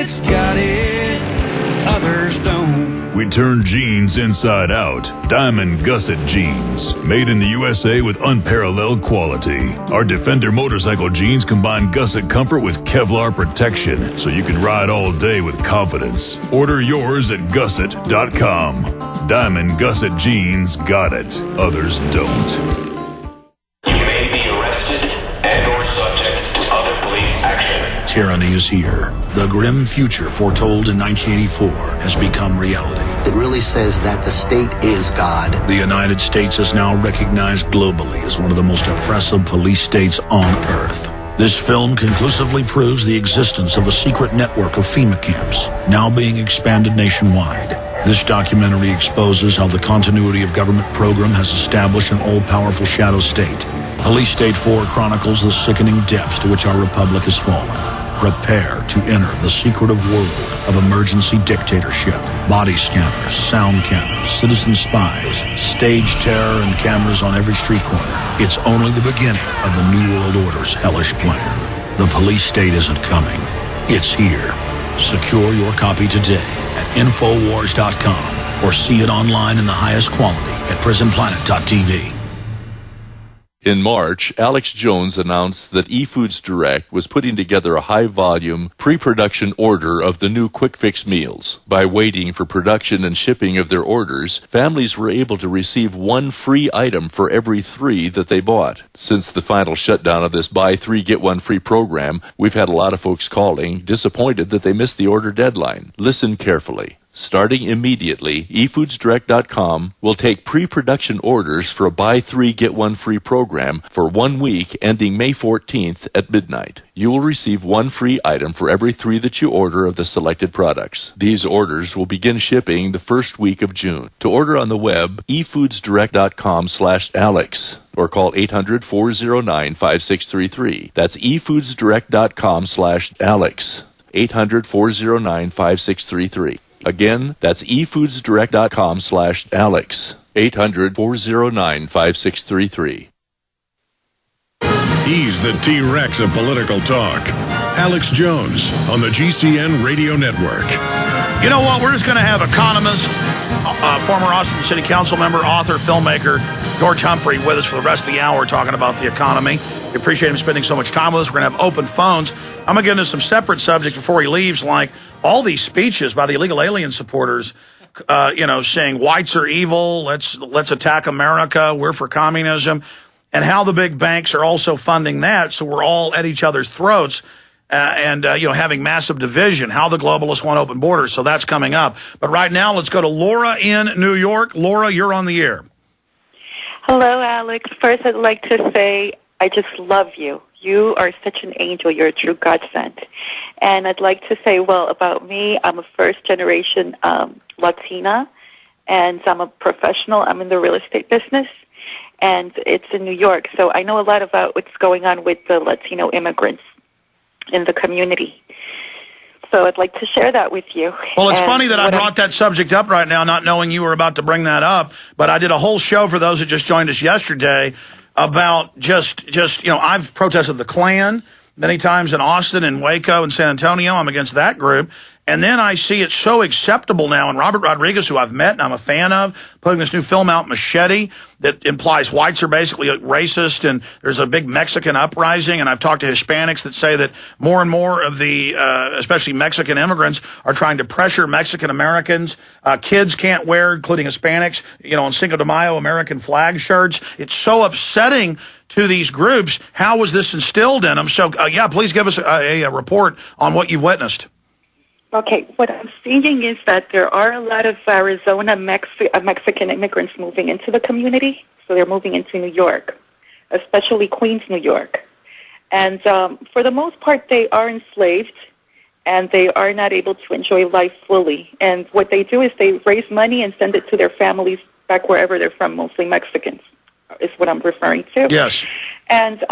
it's got it, others don't. We turn jeans inside out. Diamond Gusset Jeans. Made in the USA with unparalleled quality. Our Defender motorcycle jeans combine gusset comfort with Kevlar protection, so you can ride all day with confidence. Order yours at gusset.com. Diamond Gusset Jeans got it. Others don't. You may be arrested and or subject to other police action. Tyranny is here. The grim future foretold in 1984 has become reality. It really says that the state is God. The United States is now recognized globally as one of the most oppressive police states on earth. This film conclusively proves the existence of a secret network of FEMA camps, now being expanded nationwide. This documentary exposes how the continuity of government program has established an all-powerful shadow state. Police State 4 chronicles the sickening depths to which our republic has fallen. Prepare to enter the secretive world of emergency dictatorship. Body scanners, sound cannons, citizen spies, stage terror, and cameras on every street corner. It's only the beginning of the New World Order's hellish plan. The police state isn't coming. It's here. Secure your copy today at Infowars.com or see it online in the highest quality at PrisonPlanet.tv. In March, Alex Jones announced that eFoods Direct was putting together a high-volume, pre-production order of the new Quick Fix meals. By waiting for production and shipping of their orders, families were able to receive one free item for every 3 that they bought. Since the final shutdown of this buy 3, get 1 free program, we've had a lot of folks calling, disappointed that they missed the order deadline. Listen carefully. Starting immediately, eFoodsDirect.com will take pre-production orders for a buy 3, get 1 free program for 1 week ending May 14th at midnight. You will receive 1 free item for every 3 that you order of the selected products. These orders will begin shipping the first week of June. To order on the web, eFoodsDirect.com/Alex or call 800-409-5633. That's eFoodsDirect.com/Alex. 800-409-5633. Again, that's eFoodsDirect.com/Alex. 800-409-5633. He's the T-Rex of political talk. Alex Jones on the GCN Radio Network. You know what? We're just going to have economist, former Austin City Council member, author, filmmaker, George Humphrey with us for the rest of the hour talking about the economy. We appreciate him spending so much time with us. We're going to have open phones. I'm going to get into some separate subjects before he leaves, like all these speeches by the illegal alien supporters, saying whites are evil, let's attack America, we're for communism, and how the big banks are also funding that, so we're all at each other's throats. Having massive division, how the globalists want open borders. So that's coming up. But right now, let's go to Laura in New York. Laura, you're on the air. Hello, Alex. First, I'd like to say I just love you. You are such an angel. You're a true godsend. And I'd like to say, well, about me, I'm a first-generation Latina, and I'm a professional. I'm in the real estate business, and it's in New York. So I know a lot about what's going on with the Latino immigrants in the community. So I'd like to share that with you. Well, it's funny that I brought that subject up right now, not knowing you were about to bring that up, but I did a whole show for those that just joined us yesterday about I've protested the Klan many times in Austin and Waco and San Antonio. I'm against that group. And then I see it so acceptable now, and Robert Rodriguez, who I've met and I'm a fan of, putting this new film out, Machete, that implies whites are basically racist, and there's a big Mexican uprising, and I've talked to Hispanics that say that more and more of the, especially Mexican immigrants, are trying to pressure Mexican Americans. Kids can't wear, including Hispanics, on Cinco de Mayo, American flag shirts. It's so upsetting to these groups. How was this instilled in them? So, please give us a report on what you've witnessed. Okay, what I'm seeing is that there are a lot of Arizona Mexican immigrants moving into the community, so they're moving into New York, especially Queens, New York. And for the most part, they are enslaved, and they are not able to enjoy life fully. And what they do is they raise money and send it to their families back wherever they're from, mostly Mexicans, is what I'm referring to. Yes. And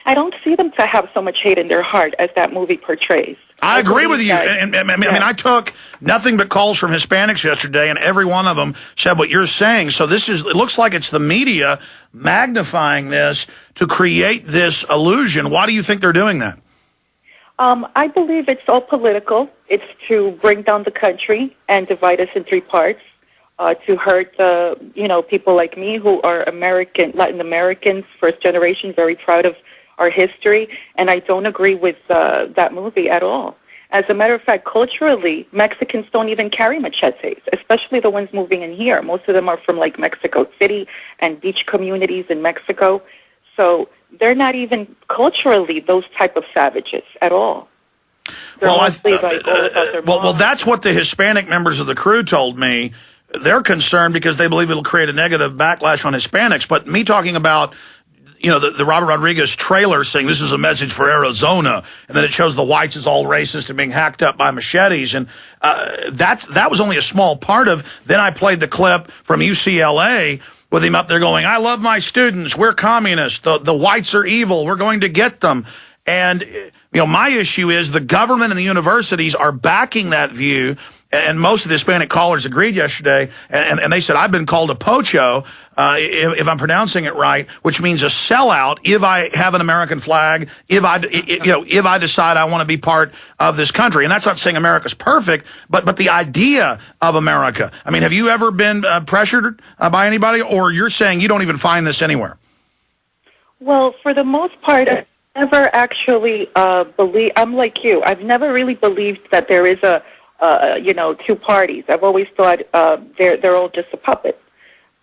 I don't see them to have so much hate in their heart as that movie portrays. I agree with you. I mean, I took nothing but calls from Hispanics yesterday, and every one of them said what you're saying. So it looks like it's the media magnifying this to create this illusion. Why do you think they're doing that? I believe it's all political. It's to bring down the country and divide us in three parts, to hurt, people like me who are Latin Americans, first generation, very proud of our history, and I don't agree with that movie at all. As a matter of fact, culturally, Mexicans don't even carry machetes, especially the ones moving in here. Most of them are from, like, Mexico City and beach communities in Mexico. So they're not even culturally those type of savages at all. Well, that's what the Hispanic members of the crew told me. They're concerned because they believe it'll create a negative backlash on Hispanics. But me talking about, the Robert Rodriguez trailer saying this is a message for Arizona, and then it shows the whites as all racist and being hacked up by machetes, and that was only a small part of. Then I played the clip from UCLA with him up there going, "I love my students. We're communists. The whites are evil. We're going to get them." And my issue is the government and the universities are backing that view. And most of the Hispanic callers agreed yesterday, and they said, I've been called a pocho, if I'm pronouncing it right, which means a sellout if I have an American flag, if I decide I want to be part of this country. And that's not saying America's perfect, but the idea of America. I mean, have you ever been pressured by anybody, or you're saying you don't even find this anywhere? Well, for the most part, I never actually believe. I'm like you. I've never really believed that there is two parties. I've always thought they're all just a puppet.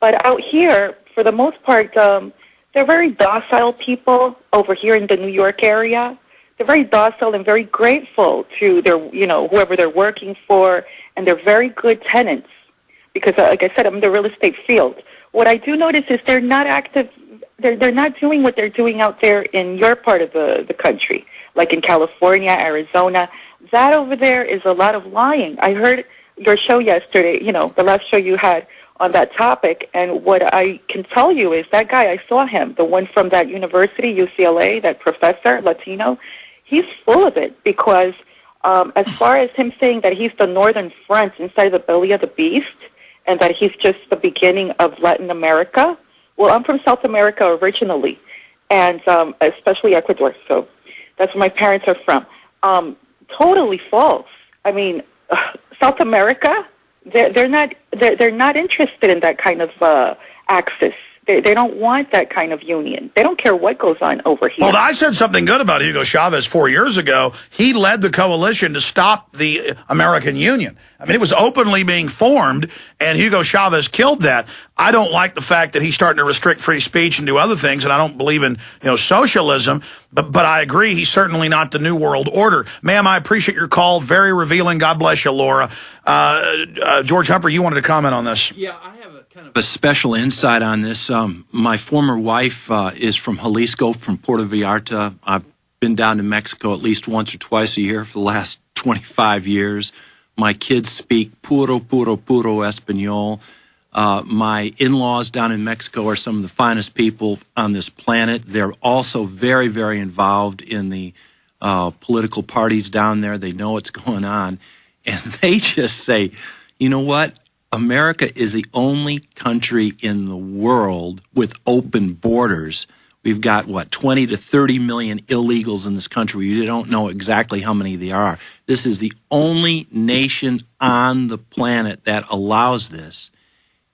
But out here, for the most part, they're very docile people over here in the New York area. They're very docile and very grateful to their, whoever they're working for, and they're very good tenants. Because, like I said, I'm in the real estate field. What I do notice is they're not active. They're not doing what they're doing out there in your part of the country, like in California, Arizona. That over there is a lot of lying. I heard your show yesterday, the last show you had on that topic, and what I can tell you is that guy, I saw him, the one from that university, UCLA, that professor, Latino, he's full of it because as far as him saying that he's the northern front inside the belly of the beast and that he's just the beginning of Latin America, well, I'm from South America originally, and especially Ecuador, so that's where my parents are from. Totally false. I mean, South America, they're not interested in that kind of axis. They don't want that kind of union. They don't care what goes on over here. Well, I said something good about Hugo Chavez 4 years ago. He led the coalition to stop the American Union. I mean, it was openly being formed, and Hugo Chavez killed that. I don't like the fact that he's starting to restrict free speech and do other things, and I don't believe in socialism, but I agree he's certainly not the New World Order. Ma'am, I appreciate your call. Very revealing. God bless you, Laura. George Humphrey, you wanted to comment on this. Yeah, I have a special insight on this. My former wife is from Jalisco, from Puerto Vallarta. I've been down to Mexico at least once or twice a year for the last 25 years. My kids speak puro Espanol. My in-laws down in Mexico are some of the finest people on this planet. They're also very, very involved in the political parties down there. They know what's going on. And they just say, you know what? America is the only country in the world with open borders. We've got, 20 to 30 million illegals in this country. You don't know exactly how many there are. This is the only nation on the planet that allows this.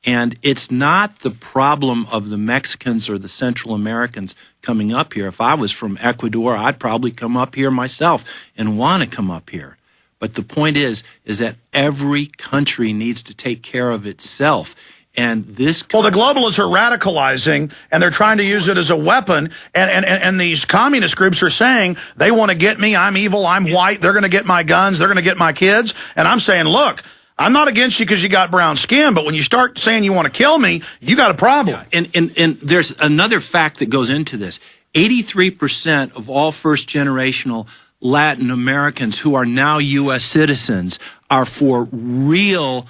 And it's not the problem of the Mexicans or the Central Americans coming up here. If I was from Ecuador, I'd probably come up here myself and want to come up here. But the point is that every country needs to take care of itself. And this... Well, the globalists are radicalizing, and they're trying to use it as a weapon. And these communist groups are saying, they want to get me, I'm evil, I'm white, they're going to get my guns, they're going to get my kids. And I'm saying, look, I'm not against you because you got brown skin, but when you start saying you want to kill me, you got a problem. Yeah. And there's another fact that goes into this. 83% of all first-generational Latin Americans who are now U.S. citizens are for real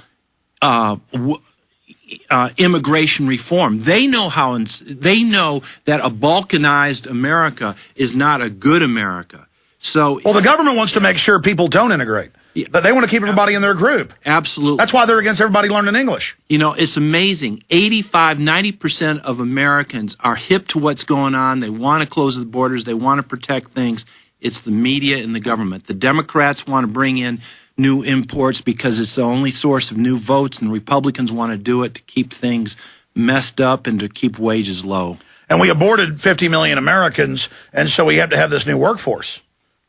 immigration reform. They know that a balkanized America is not a good America. So, well, the government wants to make sure people don't integrate. Yeah, they want to keep everybody in their group. Absolutely. That's why they're against everybody learning English. It's amazing. 90% of Americans are hip to what's going on. They want to close the borders. They want to protect things. It's the media and the government. The Democrats want to bring in new imports because it's the only source of new votes, and the Republicans want to do it to keep things messed up and to keep wages low. And we aborted 50 million Americans, and so we have to have this new workforce.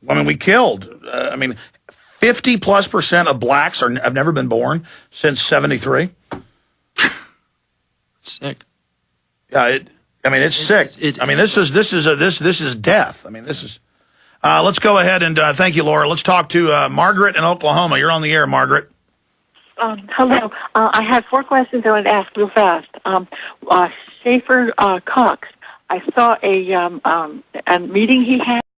I mean, we killed, 50+% of blacks have never been born since 73. Sick. Yeah, it's sick. This is death. I mean, this is. Let's go ahead and thank you, Laura. Let's talk to Margaret in Oklahoma. You're on the air, Margaret. Hello. I had 4 questions I wanted to ask real fast. Schaefer Cox, I saw a meeting he had.